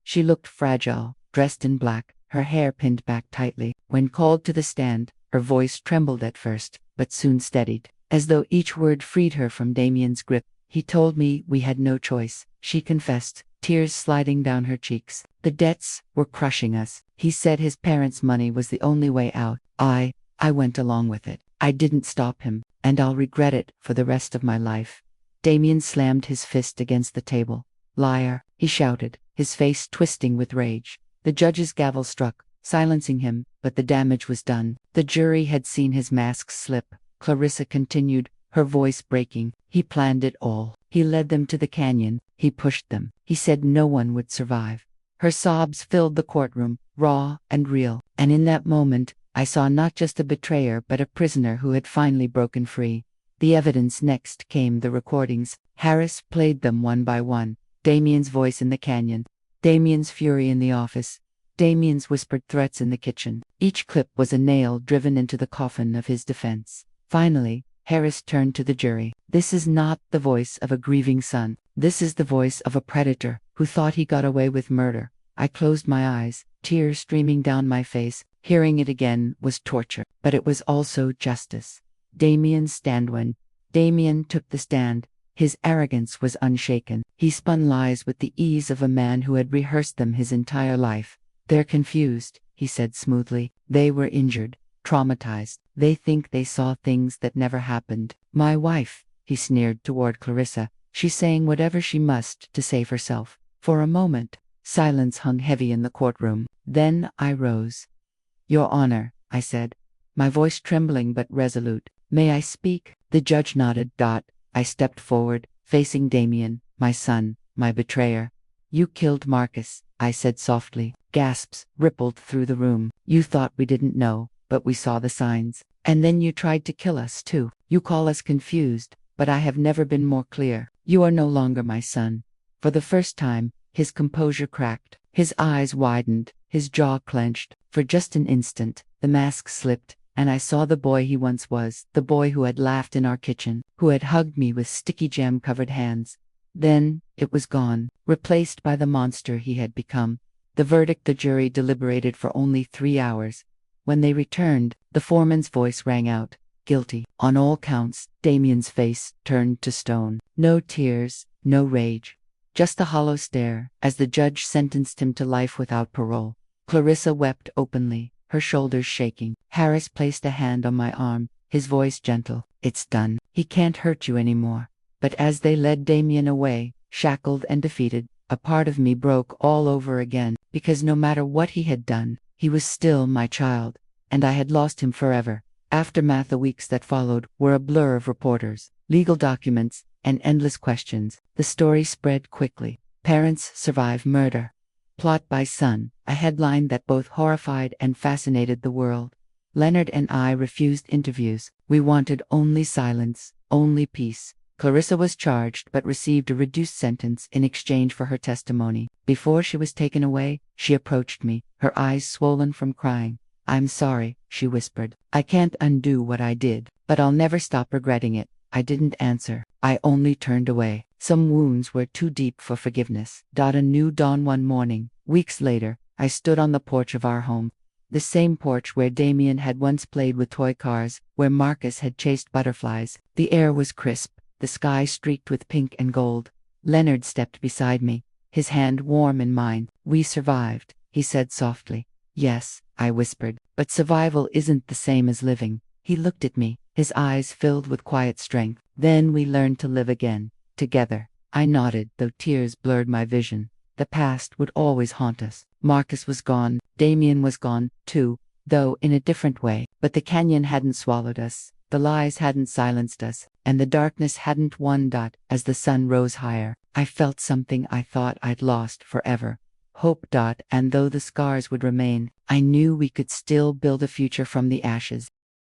Speaker 1: She looked fragile, dressed in black, her hair pinned back tightly. When called to the stand, her voice trembled at first, but soon steadied, as though each word freed her from Damien's grip. He told me we had no choice, she confessed, tears sliding down her cheeks. The debts were crushing us. He said his parents' money was the only way out. I went along with it. I didn't stop him, and I'll regret it for the rest of my life. Damien slammed his fist against the table. Liar, he shouted, his face twisting with rage. The judge's gavel struck, silencing him, but the damage was done. The jury had seen his mask slip. Clarissa continued, her voice breaking. He planned it all. He led them to the canyon. He pushed them. He said no one would survive. Her sobs filled the courtroom, raw and real, and in that moment, I saw not just a betrayer but a prisoner who had finally broken free. The evidence next came, the recordings. Harris played them one by one. Damien's voice in the canyon. Damien's fury in the office. Damien's whispered threats in the kitchen. Each clip was a nail driven into the coffin of his defense. Finally, Harris turned to the jury. This is not the voice of a grieving son. This is the voice of a predator who thought he got away with murder. I closed my eyes, tears streaming down my face. Hearing it again was torture, but it was also justice. Damien took the stand. His arrogance was unshaken. He spun lies with the ease of a man who had rehearsed them his entire life. They're confused, he said smoothly. They were injured, traumatized. They think they saw things that never happened. My wife, he sneered toward Clarissa. She's saying whatever she must to save herself. For a moment, silence hung heavy in the courtroom. Then I rose. Your Honor, I said, my voice trembling but resolute. May I speak? The judge nodded. I stepped forward, facing Damien, my son, my betrayer. You killed Marcus, I said softly. Gasps rippled through the room. You thought we didn't know, but we saw the signs. And then you tried to kill us too. You call us confused, but I have never been more clear. You are no longer my son. For the first time, his composure cracked. His eyes widened, his jaw clenched. For just an instant, the mask slipped, and I saw the boy he once was, the boy who had laughed in our kitchen, who had hugged me with sticky jam-covered hands. Then, it was gone, replaced by the monster he had become. The verdict: the jury deliberated for only 3 hours. When they returned, the foreman's voice rang out, guilty, on all counts. Damien's face turned to stone. No tears, no rage. Just a hollow stare, as the judge sentenced him to life without parole. Clarissa wept openly, her shoulders shaking. Harris placed a hand on my arm, his voice gentle. It's done. He can't hurt you anymore. But as they led Damien away, shackled and defeated, a part of me broke all over again, because no matter what he had done, he was still my child, and I had lost him forever. Aftermath: the weeks that followed were a blur of reporters, legal documents, and endless questions. The story spread quickly. Parents survive murder. Plot by son, a headline that both horrified and fascinated the world. Leonard and I refused interviews. We wanted only silence, only peace. Clarissa was charged but received a reduced sentence in exchange for her testimony. Before she was taken away, she approached me, her eyes swollen from crying. I'm sorry, she whispered. I can't undo what I did, but I'll never stop regretting it. I didn't answer. I only turned away. Some wounds were too deep for forgiveness. A new dawn one morning. Weeks later, I stood on the porch of our home. The same porch where Damien had once played with toy cars, where Marcus had chased butterflies. The air was crisp, the sky streaked with pink and gold. Leonard stepped beside me, his hand warm in mine. We survived, he said softly. Yes, I whispered, but survival isn't the same as living. He looked at me, his eyes filled with quiet strength. Then we learned to live again, together. I nodded, though tears blurred my vision. The past would always haunt us. Marcus was gone, Damien was gone, too, though in a different way. But the canyon hadn't swallowed us, the lies hadn't silenced us, and the darkness hadn't won. As the sun rose higher, I felt something I thought I'd lost forever. Hope. And though the scars would remain, I knew we could still build a future from the ashes.